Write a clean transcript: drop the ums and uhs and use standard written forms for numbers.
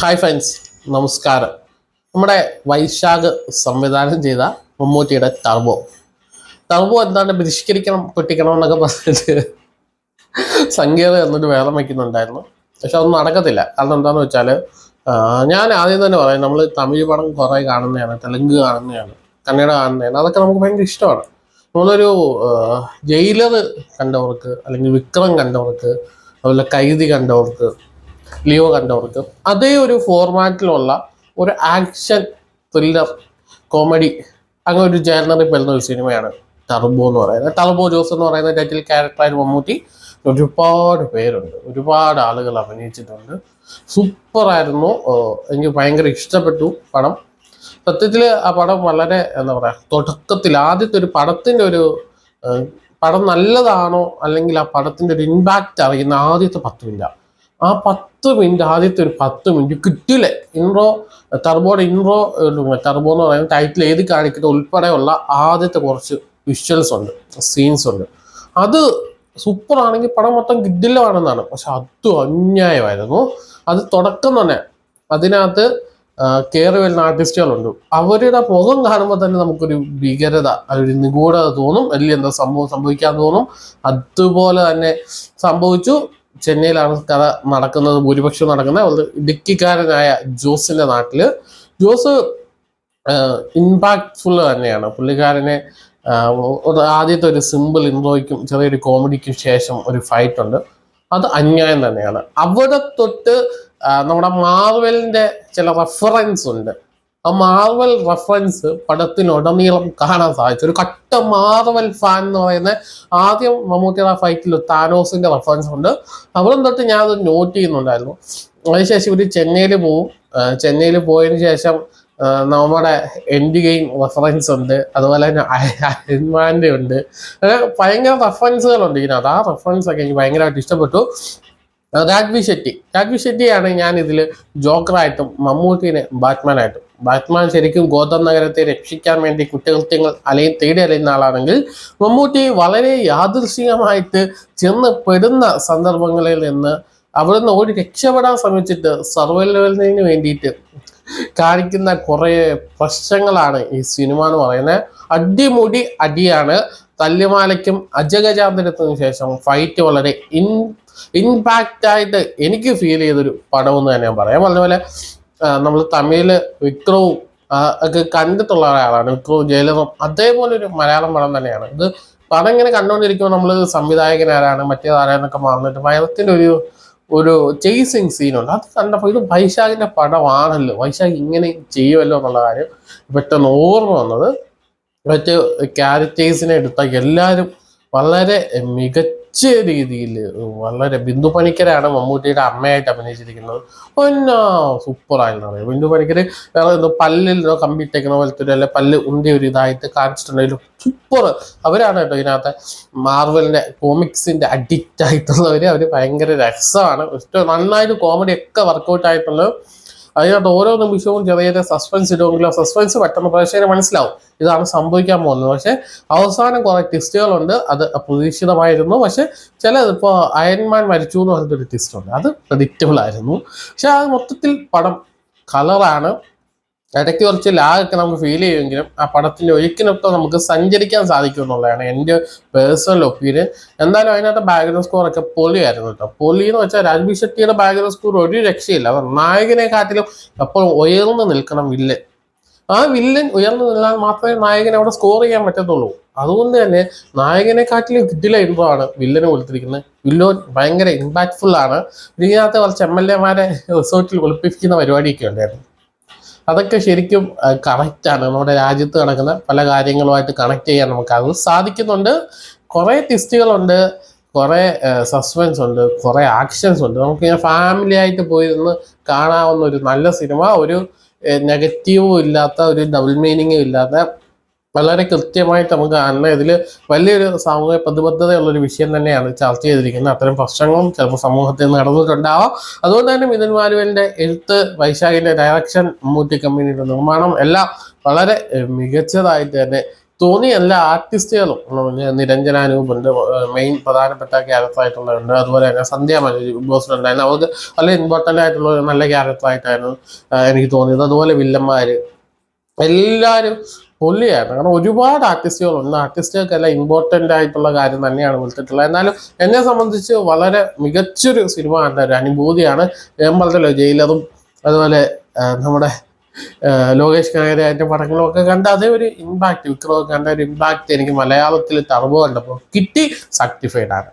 Hi friends, നമസ്കാരം. നമ്മുടെ വൈശാഖ് സംവിധാനം ചെയ്ത മമ്മൂട്ടിയുടെ ടർബോ എന്താണ് ബഹിഷ്കരിക്കണം പൊട്ടിക്കണം എന്നൊക്കെ പറഞ്ഞിട്ട് സംഗീതം എന്നൊരു വേദം വയ്ക്കുന്നുണ്ടായിരുന്നു. പക്ഷെ അതൊന്നും നടക്കത്തില്ല. കാരണം എന്താണെന്ന് വെച്ചാൽ ഞാൻ ആദ്യം തന്നെ പറയാം, നമ്മൾ തമിഴ് പടം കുറേ കാണുന്നതാണ്, തെലുങ്ക് കാണുന്നതാണ്, കന്നഡ കാണുന്നതാണ്. അതൊക്കെ നമുക്ക് ഭയങ്കര ഇഷ്ടമാണ്. നമ്മളൊരു ജയിലർ കണ്ടവർക്ക്, അല്ലെങ്കിൽ വിക്രം കണ്ടവർക്ക്, അതുപോലെ കൈതി കണ്ടവർക്ക്, ലിയോ കണ്ടവർക്ക് അതേ ഒരു ഫോർമാറ്റിലുള്ള ഒരു ആക്ഷൻ ത്രില്ലർ കോമഡി അങ്ങനെ ഒരു ജേർണറിൽ പെടുന്ന ഒരു സിനിമയാണ് ടർബോ എന്ന് പറയുന്നത്. ടർബോ ജോസ് എന്ന് പറയുന്ന ടൈറ്റിൽ ക്യാരക്ടറായിട്ട് മമ്മൂട്ടി ഒരുപാട് പേരുണ്ട്, ഒരുപാട് ആളുകൾ അഭിനയിച്ചിട്ടുണ്ട്. സൂപ്പറായിരുന്നു. എനിക്ക് ഭയങ്കര ഇഷ്ടപ്പെട്ടു പടം. സത്യത്തിൽ ആ പടം വളരെ എന്താ പറയുക, തുടക്കത്തിൽ ആദ്യത്തെ ഒരു പടത്തിൻ്റെ ഒരു പടം നല്ലതാണോ അല്ലെങ്കിൽ ആ പടത്തിൻ്റെ ഒരു ഇമ്പാക്റ്റ് അറിയുന്ന ആദ്യത്തെ 10 മിനിറ്റ്, ആ 10 മിനിറ്റ്, ആദ്യത്തെ ഒരു 10 മിനിറ്റ് കിട്ടില്ലേ. ടർബോയുടെ ഇൻട്രോ, ടർബോ എന്ന് പറയുന്ന ടൈറ്റിൽ ഏത് കാണിക്കുന്നത് ഉൾപ്പെടെയുള്ള ആദ്യത്തെ കുറച്ച് വിഷ്വൽസ് ഉണ്ട്, സീൻസ് ഉണ്ട്. അത് സൂപ്പറാണെങ്കിൽ പടം മൊത്തം കിഡിലാണെന്നാണ്. പക്ഷെ അത് അന്യായമായിരുന്നു. അത് തുടക്കം തന്നെ അതിനകത്ത് കയറി വരുന്ന ആർട്ടിസ്റ്റുകളുണ്ട്. അവരുടെ മുഖം കാണുമ്പോൾ തന്നെ നമുക്കൊരു ഭീകരത, ഒരു നിഗൂഢത തോന്നും. വലിയ എന്താ സംഭവിക്കാൻ തോന്നും. അതുപോലെ തന്നെ സംഭവിച്ചു. ചെന്നൈയിലാണ് കഥ നടക്കുന്നത്, ഭൂരിപക്ഷം നടക്കുന്നത്. ഇടുക്കിക്കാരനായ ജോസിന്റെ നാട്ടില്. ജോസ് ഇമ്പാക്ട്ഫുൾ തന്നെയാണ്. പുള്ളിക്കാരനെ ആദ്യത്തെ ഒരു സിമ്പിൾ ഇൻട്രോയ്ക്കും ചെറിയൊരു കോമഡിക്കും ശേഷം ഒരു ഫൈറ്റ് ഉണ്ട്. അത് അന്യായം തന്നെയാണ്. അവിടെ തൊട്ട് നമ്മുടെ മാർവലിന്റെ ചില റെഫറൻസ് ഉണ്ട്. ആ മാർവൽ റെഫറൻസ് പടത്തിലുടനീളം കാണാൻ സാധിച്ചു. ഒരു കട്ട മാർവൽ ഫാൻ എന്ന് പറയുന്ന ആദ്യം മമ്മൂട്ടിയുടെ ഫൈറ്റിൽ താനോസിന്റെ റെഫറൻസ് ഉണ്ട്. അവിടെ തൊട്ട് ഞാൻ അത് നോട്ട് ചെയ്യുന്നുണ്ടായിരുന്നു. അതിനുശേഷം ഇവർ ചെന്നൈയിൽ പോവും. ചെന്നൈയിൽ പോയതിനു ശേഷം നമ്മുടെ എൻഡ് ഗെയിം റെഫറൻസ് ഉണ്ട്, അതുപോലെ തന്നെ അയൺമാൻ്റെ ഉണ്ട്. അങ്ങനെ ഭയങ്കര റെഫറൻസുകളുണ്ട് ഇതിനകത്ത്. ആ റെഫറൻസ് ഒക്കെ എനിക്ക് ഭയങ്കരമായിട്ട് ഇഷ്ടപ്പെട്ടു. രാഘ്വി ഷെട്ടിയാണ് ഞാൻ ഇതിൽ ജോക്കറായിട്ടും മമ്മൂട്ടിനെ ബാറ്റ്മാനായിട്ടും. ബാറ്റ്മാൻ ശരിക്കും ഗോതം നഗരത്തെ രക്ഷിക്കാൻ വേണ്ടി കുറ്റകൃത്യങ്ങൾ തേടി അലയുന്ന ആളാണെങ്കിൽ, മമ്മൂട്ടി വളരെ യാദൃശ്ചികമായിട്ട് ചെന്ന് പെടുന്ന സന്ദർഭങ്ങളിൽ നിന്ന് അവിടുന്ന് ഓടി രക്ഷപ്പെടാൻ ശ്രമിച്ചിട്ട് സർവൈവലിന് വേണ്ടിയിട്ട് കാണിക്കുന്ന കുറേ പ്രശ്നങ്ങളാണ് ഈ സിനിമ എന്ന് പറയുന്നത്. അടിമുടി അടിയാണ്. തല്ലുമാലയ്ക്കും അജഗജാന്തരത്തിനു ശേഷം ഫൈറ്റ് വളരെ ഇമ്പാക്റ്റ് ആയിട്ട് എനിക്ക് ഫീൽ ചെയ്തൊരു പടം എന്ന് തന്നെ ഞാൻ പറയാം. അതുപോലെ നമ്മൾ തമിഴില് വിക്രവും ഒക്കെ കണ്ടിട്ടുള്ള ഒരാളാണ്, വിക്രവും ജയിലറും. അതേപോലെ ഒരു മലയാളം പടം തന്നെയാണ് ഇത്. പടം ഇങ്ങനെ കണ്ടുകൊണ്ടിരിക്കുമ്പോൾ നമ്മൾ സംവിധായകൻ ആരാണ് മറ്റേതാരാന്നൊക്കെ മറന്നിട്ട് ഭയത്തിൻ്റെ ഒരു ചേസിങ് സീനുണ്ട്. അത് കണ്ടപ്പോൾ ഇത് വൈശാഖിന്റെ പടമാണല്ലോ, വൈശാഖ് ഇങ്ങനെ ചെയ്യുമല്ലോ എന്നുള്ള കാര്യം പെട്ടെന്ന് ഓർമ്മ വന്നത്. മറ്റ് ക്യാരക്ടേഴ്സിനെ എടുത്ത എല്ലാവരും വളരെ മികച്ച രീതിയിൽ, വളരെ ബിന്ദു പണിക്കരാണ് മമ്മൂട്ടിയുടെ അമ്മയായിട്ട് അഭിനയിച്ചിരിക്കുന്നത്. പിന്നെ സൂപ്പറായിരുന്നു അറിയാം. ബിന്ദു പണിക്കർ വേറെ എന്തോ പല്ലിൽ കമ്പിട്ടേക്കുന്ന പോലത്തെ അല്ലെ പല്ല് ഉണ്ടി ഒരു ഇതായിട്ട് കാണിച്ചിട്ടുണ്ടെങ്കിലും സൂപ്പർ അവരാണ് കേട്ടോ. ഇതിനകത്ത് മാർവലിന്റെ കോമിക്സിന്റെ അഡിക്റ്റ് ആയിട്ടുള്ളവർ. അവർ ഭയങ്കര രസമാണ്. നന്നായിട്ട് കോമഡി ഒക്കെ വർക്കൗട്ട് ആയിട്ടുള്ളത്. അതിനകത്ത് ഓരോ നിമിഷവും ചെറിയ സസ്പെൻസ് ഇടുമെങ്കിലും ആ സസ്പെൻസ് പെട്ടെന്ന് പ്രേക്ഷകന് മനസ്സിലാവും ഇതാണ് സംഭവിക്കാൻ പോകുന്നത്. പക്ഷെ അവസാനം കുറെ ട്വിസ്റ്റുകളുണ്ട്. അത് അപ്രതീക്ഷിതമായിരുന്നു. പക്ഷെ ചിലത് ഇപ്പോൾ അയൺമാൻ മരിച്ചു എന്ന് പറഞ്ഞിട്ടൊരു ട്വിസ്റ്റ് ഉണ്ട്, അത് പ്രഡിക്റ്റബിൾ ആയിരുന്നു. പക്ഷെ അത് മൊത്തത്തിൽ പടം കളറാണ്. ഇടയ്ക്ക് കുറച്ച് ലാഗൊക്കെ നമുക്ക് ഫീൽ ചെയ്യുമെങ്കിലും ആ പടത്തിൻ്റെ ഒഴുക്കിനൊക്കെ നമുക്ക് സഞ്ചരിക്കാൻ സാധിക്കും എന്നുള്ളതാണ് എൻ്റെ പേഴ്സണൽ ഒപ്പീനിയൻ. എന്തായാലും അതിനകത്ത് ബാക്ക്ഗ്രൗണ്ട് സ്കോർ ഒക്കെ പൊളിയായിരുന്നു കേട്ടോ. പൊളി എന്ന് വെച്ചാൽ രാഘ്വി ഷെട്ടിയുടെ ബാക്ക്ഗ്രൗണ്ട് സ്കോർ ഒരു രക്ഷയില്ല. നായകനെ കാട്ടിലും എപ്പോൾ ഉയർന്നു നിൽക്കണം വില്ലൻ. ആ വില്ലൻ ഉയർന്നു നിന്നാൽ മാത്രമേ നായകനെ അവിടെ സ്കോർ ചെയ്യാൻ പറ്റത്തുള്ളൂ. അതുകൊണ്ട് തന്നെ നായകനെ കാട്ടിലും കിട്ടിലായിരുന്നതാണ് വില്ലനെ കൊടുത്തിരിക്കുന്നത്. വില്ലോൻ ഭയങ്കര ഇമ്പാക്ട്ഫുൾ ആണ്. ഇതിനകത്ത് കുറച്ച് MLA റിസോർട്ടിൽ ഒളിപ്പിക്കുന്ന പരിപാടിയൊക്കെ ഉണ്ടായിരുന്നു. അതൊക്കെ ശരിക്കും കണക്റ്റാണ്. നമ്മുടെ രാജ്യത്ത് നടക്കുന്ന പല കാര്യങ്ങളുമായിട്ട് കണക്ട് ചെയ്യാൻ നമുക്ക് അത് സാധിക്കുന്നുണ്ട്. കുറേ ട്വിസ്റ്റുകളുണ്ട്, കുറേ സസ്പെൻസ് ഉണ്ട്, കുറേ ആക്ഷൻസ് ഉണ്ട്. നമുക്കിങ്ങനെ ഫാമിലി ആയിട്ട് പോയിരുന്ന് കാണാവുന്ന ഒരു നല്ല സിനിമ. ഒരു നെഗറ്റീവും ഇല്ലാത്ത, ഒരു ഡബിൾ മീനിങ്ങും ഇല്ലാത്ത, വളരെ കൃത്യമായിട്ട് നമുക്ക് കാണുന്ന, ഇതിൽ വലിയൊരു സാമൂഹിക പ്രതിബദ്ധതയുള്ളൊരു വിഷയം തന്നെയാണ് ചർച്ച ചെയ്തിരിക്കുന്നത്. അത്തരം പ്രശ്നങ്ങളും ചിലപ്പോൾ സമൂഹത്തിൽ നടന്നിട്ടുണ്ടാവാം. അതുകൊണ്ട് തന്നെ മിഥുൻ മാലുവലിൻ്റെ എഴുത്ത്, വൈശാഖിൻ്റെ ഡയറക്ഷൻ, മമ്മൂട്ടി കമ്പനിയുടെ നിർമ്മാണം എല്ലാം വളരെ മികച്ചതായിട്ട് തന്നെ തോന്നിയ എല്ലാ ആർട്ടിസ്റ്റുകളും നിരഞ്ജന അനൂപുണ്ട്, മെയിൻ പ്രധാനപ്പെട്ട ക്യാരക്ടറായിട്ടുള്ളതുണ്ട്. അതുപോലെ തന്നെ സന്ധ്യ ബോസ് ഉണ്ടായിരുന്നു. അവർക്ക് വളരെ ഇമ്പോർട്ടൻ്റ് ആയിട്ടുള്ള ഒരു നല്ല ക്യാരക്ടറായിട്ടായിരുന്നു എനിക്ക് തോന്നിയത്. അതുപോലെ വില്ലന്മാര് എല്ലാവരും പൊള്ളിയായിരുന്നു. കാരണം ഒരുപാട് ആർട്ടിസ്റ്റുകളുണ്ട്. ആർട്ടിസ്റ്റുകൾക്കെല്ലാം ഇമ്പോർട്ടൻ്റ് ആയിട്ടുള്ള കാര്യം തന്നെയാണ് കൊടുത്തിട്ടുള്ളത്. എന്നാലും എന്നെ സംബന്ധിച്ച് വളരെ മികച്ചൊരു സിനിമ കണ്ട ഒരു അനുഭൂതിയാണ്. ഞാൻ പറഞ്ഞല്ലോ ജയിലറും അതുപോലെ നമ്മുടെ ലോകേഷ് കനകരാജന്റെ പടങ്ങളും ഒക്കെ കണ്ട അതേ ഒരു ഇമ്പാക്ട്, വിക്രമൊക്കെ കണ്ട ഒരു ഇമ്പാക്ട് എനിക്ക് മലയാളത്തിൽ ടർബോ കണ്ടപ്പോൾ കിട്ടി. സർട്ടിഫൈഡ് ആണ്.